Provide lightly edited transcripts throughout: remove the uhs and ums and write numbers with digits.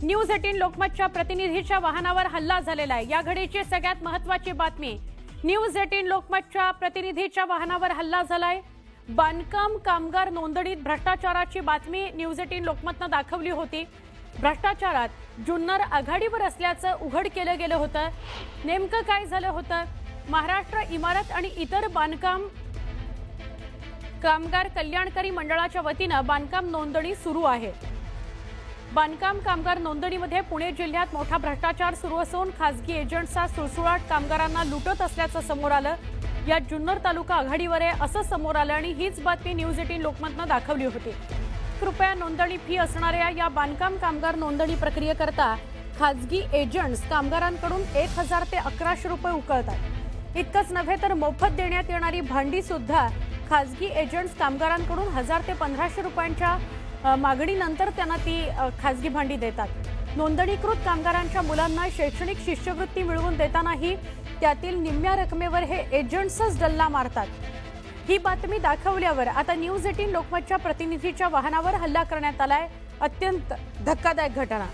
News 18 लोकमतच्या प्रतिनिधीच्या वाहनावर हल्ला झालेला आहे। या घडीची सगळ्यात महत्त्वाची बातमी, न्यूज 18 लोकमतच्या प्रतिनिधीच्या वाहनावर हल्ला झालाय। बांधकाम कामगार नोंदणीत भ्रष्टाचाराची बातमी न्यूज 18 लोकमतने दाखवली होती। भ्रष्टाचारात जुन्नर आघाडीवर असल्याचं उघड केलं गेलं होतं। नेमकं काय झालं होतं? महाराष्ट्र इमारत आणि इतर बांधकाम कामगार कल्याणकारी मंडळाच्या वतीनं बांधकाम नोंदणी सुरू आहे। बांधकाम कामगार नोंदणीमध्ये पुणे जिल्ह्यात मोठा भ्रष्टाचार सुरू असून खासगी एजंट्सचा सुळसुळाट कामगारांना लुटत असल्याचं समोर आलं। या जुन्नर तालुका आघाडीवर आहे असं समोर आलं आणि हीच बातमी न्यूज 18 लोकमतने दाखवली होती। कृपया नोंदणी फी असणाऱ्या या बांधकाम कामगार नोंदणी प्रक्रियेकरता खासगी एजंट्स कामगारांकडून 1000 ते 1100 रुपये उकळतात। इतकंच नव्हे तर मोफत देण्यात येणारी भांडी सुद्धा खासगी एजंट्स कामगारांकडून 1000 ते 1500 रुपयांच्या मागणीनंतर त्यांना ती खासगी भांडी देतात। नोंदणीकृत कामगारांच्या मुलांना शैक्षणिक शिष्यवृत्ती मिळवून देतानाही त्यातील निम्म्या रकमेवर हे एजंट्सच डल्ला मारतात। ही बातमी दाखवल्यावर आता न्यूज 18 लोकमतच्या प्रतिनिधीच्या वाहनावर हल्ला करण्यात आलाय। अत्यंत धक्कादायक घटना।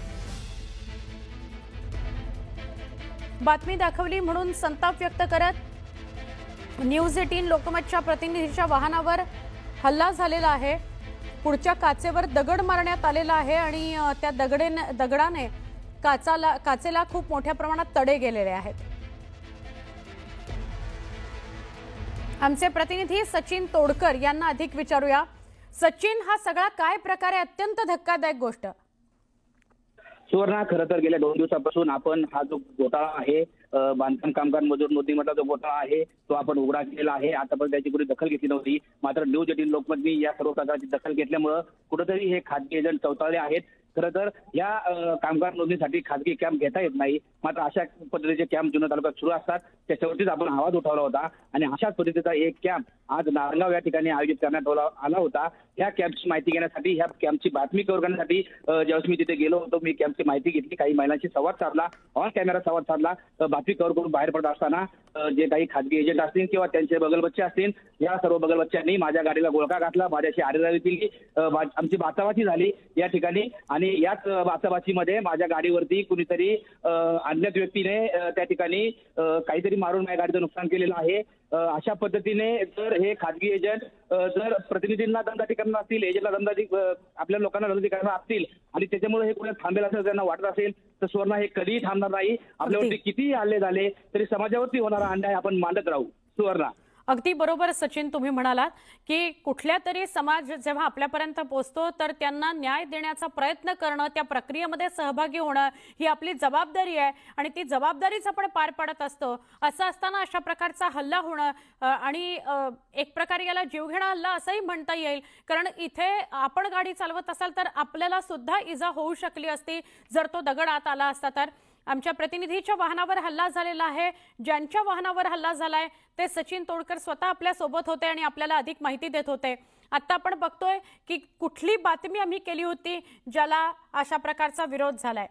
बातमी दाखवली म्हणून संताप व्यक्त करत न्यूज 18 लोकमतच्या प्रतिनिधीच्या वाहनावर हल्ला झालेला आहे। पुढच्या काचेवर दगड मारण्यात आलेला आहे आणि त्या दगडाने काचेला खूप मोठ्या प्रमाणात तडे गेलेले आहेत। आमचे प्रतिनिधी सचिन तोडकर यांना अधिक विचारूया। सचिन, हा सगळा काय प्रकार आहे? अत्यंत धक्कादायक गोष्ट। सुवर्णा, खरं तर गेल्या 2 दिवसापासून आपण हा जो घोटाळा आहे, बांधकाम कामगार मजूर नोंदणीमधला जो घोटाळा आहे तो आपण उघडा केलेला आहे। आतापर्यंत त्याची कुठे दखल घेतली नव्हती, मात्र न्यूज 18 लोकमतनी या सर्व प्रकारची दखल घेतल्यामुळे कुठेतरी हे खासगी एजंट चौताळले आहेत। खरं तर या कामगार नोंदणीसाठी खासगी कॅम्प घेता येत नाही, मात्र अशा पद्धतीचे कॅम्प जुन्नर तालुक्यात सुरू असतात। त्याच्यावरतीच आपण आवाज उठवला होता आणि अशाच पद्धतीचा एक कॅम्प आज नारंगाव या ठिकाणी आयोजित करण्यात आला होता। या कॅम्पची माहिती घेण्यासाठी, ह्या कॅम्पची बातमी कव्हर करण्यासाठी ज्यावेळेस मी तिथे गेलो होतो, मी कॅम्पची माहिती घेतली, काही महिलांशी संवाद साधला, ऑन कॅमेरा संवाद साधला। बातमी कव्हर करून बाहेर पडत असताना जे काही खासगी एजंट असतील किंवा त्यांचे बगलबच्चे असतील, या सर्व बगलबच्च्यांनी माझ्या गाडीला गोळका घातला, माझ्याशी आरेरावी केली, आमची बाचाबाची झाली या ठिकाणी। आणि याच बाचाबाचीमध्ये माझ्या गाडीवरती कुणीतरी अज्ञात व्यक्तीने त्या ठिकाणी काहीतरी मारून माझ्या गाडीचं नुकसान केलेलं आहे। अशा पद्धतीने जर हे खासगी एजंट जर प्रतिनिधींना दमदाटी करणार असतील, एजंटला दमदाटी, आपल्या लोकांना दमदाटी करणार असतील आणि त्याच्यामुळे हे कुठे थांबेल असं त्यांना वाटत असेल तर सुवर्ण हे कधीही थांबणार नाही। आपल्यावरती कितीही हल्ले झाले तरी समाजावरती होणारा अन्याय आपण मांडत राहू। सुवर्ण, अगदी बरोबर सचिन, तुम्ही म्हणालात की कुठल्या तरी समाज जेव्हा आपल्यापर्यंत पोहोचतो तर त्यांना न्याय देण्याचा प्रयत्न करणं, त्या प्रक्रियेमध्ये सहभागी होणं ही आपली जबाबदारी आहे आणि ती जबाबदारीच आपण पार पाडत असतो। असं असताना अशा प्रकारचा हल्ला होणं आणि एक प्रकारे याला जीवघेणा हल्ला असंही म्हणता येईल, कारण इथे आपण गाडी चालवत असाल तर आपल्याला सुद्धा इजा होऊ शकली असती जर तो दगड आत आला असता तर। आमच्या प्रतिनिधीच्या वाहनावर हल्ला झालेला आहे। ज्यांच्या वाहनावर हल्ला झालाय ते सचिन तोडकर स्वतः आपल्या सोबत होते आणि आपल्याला अधिक माहिती देत होते। आता आपण बघतोय की कुठली बातमी आम्ही केली होती ज्याला अशा प्रकारचा विरोध झालाय।